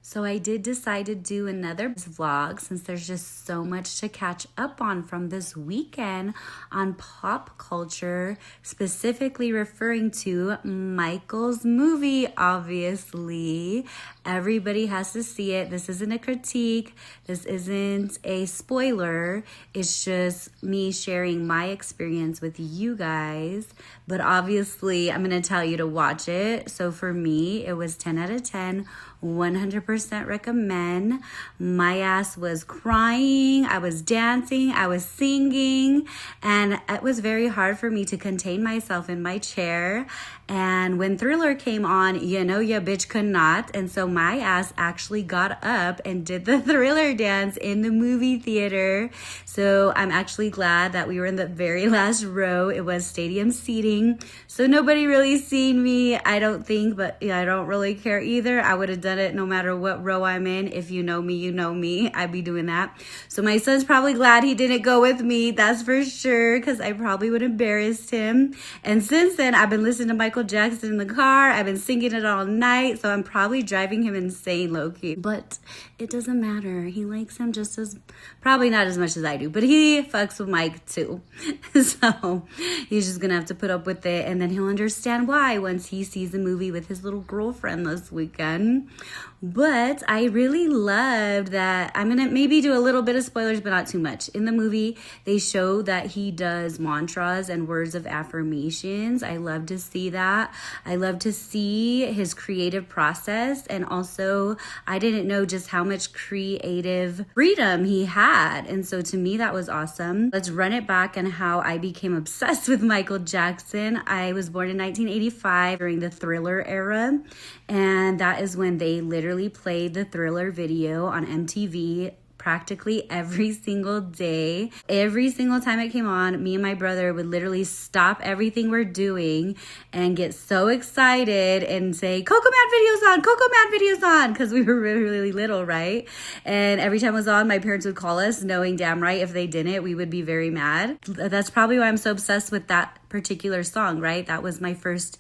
So I did decide to do another vlog since there's just so much to catch up on from this weekend on pop culture, specifically referring to Michael's movie, obviously. Everybody has to see it. This isn't a critique. This isn't a spoiler. It's just me sharing my experience with you guys. But obviously, I'm going to tell you to watch it. So for me, it was 10 out of 10. 100% recommend. My ass was crying, I was dancing, I was singing, and it was very hard for me to contain myself in my chair. And when Thriller came on, you know your bitch could not. And so my ass actually got up and did the Thriller dance in the movie theater. So I'm actually glad that we were in the very last row. It was stadium seating. So nobody really seen me, I don't think, but yeah, I don't really care either. I would have done it no matter what row I'm in. If you know me, you know me. I'd be doing that. So my son's probably glad he didn't go with me. That's for sure, because I probably would have embarrassed him. And since then, I've been listening to Michael Jackson in the car. I've been singing it all night. So I'm probably driving him insane, low-key. But it doesn't matter. He likes him just as, probably not as much as I do, but he fucks with Mike too. So he's just gonna have to put up with it, and then he'll understand why once he sees the movie with his little girlfriend this weekend. But I really loved that. I'm gonna maybe do a little bit of spoilers, but not too much. In the movie, they show that he does mantras and words of affirmations. I love to see that. I love to see his creative process, and also I didn't know just how much creative freedom he had. And so to me, that was awesome. Let's run it back and how I became obsessed with Michael Jackson. I was born in 1985 during the Thriller era, and that is when they literally played the Thriller video on MTV practically every single day. Every single time it came on, me and my brother would literally stop everything we're doing and get so excited and say, Coco Mad videos on, Coco Mad videos on, because we were really, really little, right? And every time it was on, my parents would call us, knowing damn right if they didn't, we would be very mad. That's probably why I'm so obsessed with that particular song, right? That was my first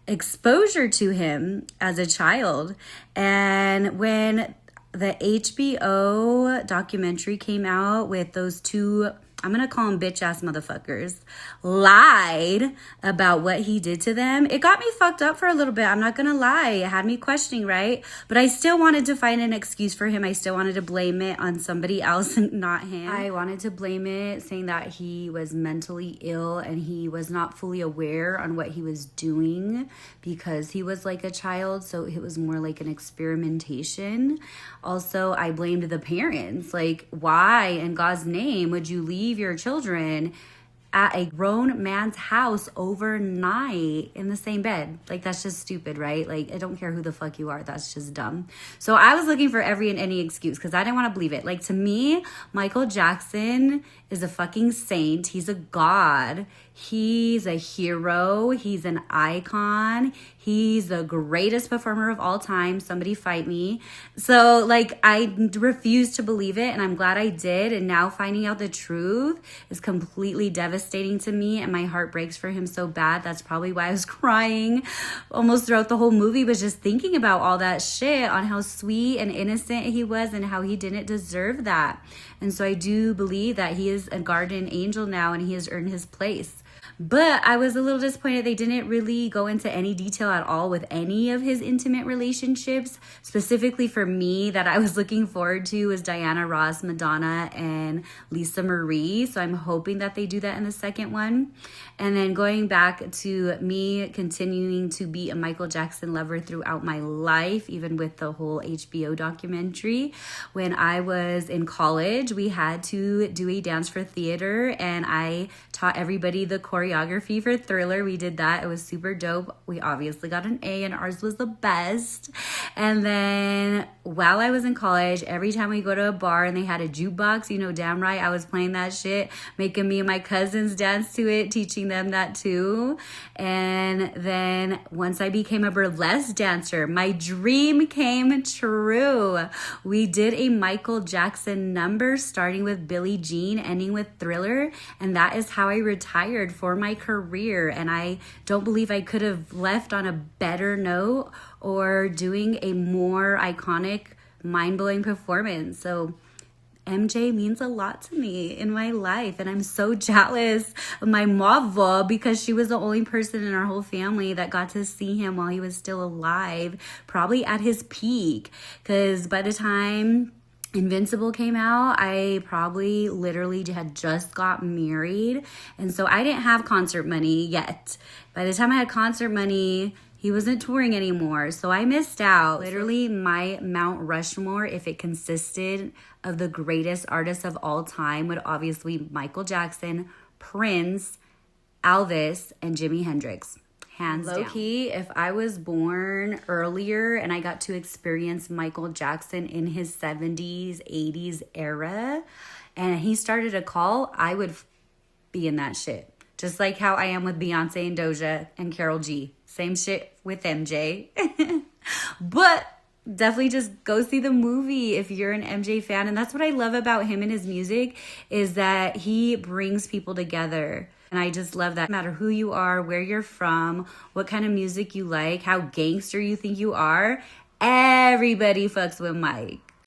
exposure to him as a child. And when the HBO documentary came out with those two, I'm gonna call them bitch ass motherfuckers, lied about what he did to them, it got me fucked up for a little bit. I'm not gonna lie. It had me questioning, right? But I still wanted to find an excuse for him. I still wanted to blame it on somebody else and not him. I wanted to blame it, saying that he was mentally ill and he was not fully aware on what he was doing because he was like a child. So it was more like an experimentation. Also, I blamed the parents. Like, why in God's name would you leave your children at a grown man's house overnight in the same bed? Like, that's just stupid, right? Like, I don't care who the fuck you are. That's just dumb. So I was looking for every and any excuse because I didn't want to believe it. Like, to me, Michael Jackson is a fucking saint. He's a god. He's a hero. He's an icon. He's the greatest performer of all time. Somebody fight me. So, like, I refused to believe it, and I'm glad I did. And now finding out the truth is completely devastating to me, and my heart breaks for him so bad. That's probably why I was crying almost throughout the whole movie, was just thinking about all that shit on how sweet and innocent he was and how he didn't deserve that. And so I do believe that he is a guardian angel now, and he has earned his place. But I was a little disappointed they didn't really go into any detail at all with any of his intimate relationships. Specifically for me, that I was looking forward to was Diana Ross, Madonna, and Lisa Marie. So I'm hoping that they do that in the second one. And then going back to me continuing to be a Michael Jackson lover throughout my life, even with the whole HBO documentary. When I was in college, we had to do a dance for theater, and I taught everybody the choreography for Thriller. We did that. It was super dope. We obviously got an A, and ours was the best. And then while I was in college, every time we go to a bar and they had a jukebox, you know damn right I was playing that shit, making me and my cousins dance to it, teaching them that too. And then once I became a burlesque dancer, my dream came true. We did a Michael Jackson number starting with Billie Jean, ending with Thriller, and that is how I retired for my career. And I don't believe I could have left on a better note or doing a more iconic mind-blowing performance. So MJ means a lot to me in my life, and I'm so jealous of my mother because she was the only person in our whole family that got to see him while he was still alive, probably at his peak. Because by the time Invincible came out, I probably literally had just got married, and so I didn't have concert money yet. By the time I had concert money, he wasn't touring anymore, so I missed out. Literally, my Mount Rushmore, if it consisted of the greatest artists of all time, would obviously be Michael Jackson, Prince, Elvis, and Jimi Hendrix. Hands down. Low-key, if I was born earlier and I got to experience Michael Jackson in his 70s, 80s era, and he started a cult, I would be in that shit. Just like how I am with Beyonce and Doja and Karol G. Same shit with MJ. But definitely just go see the movie if you're an MJ fan. And that's what I love about him and his music, is that he brings people together. And I just love that. No matter who you are, where you're from, what kind of music you like, how gangster you think you are, everybody fucks with Mike.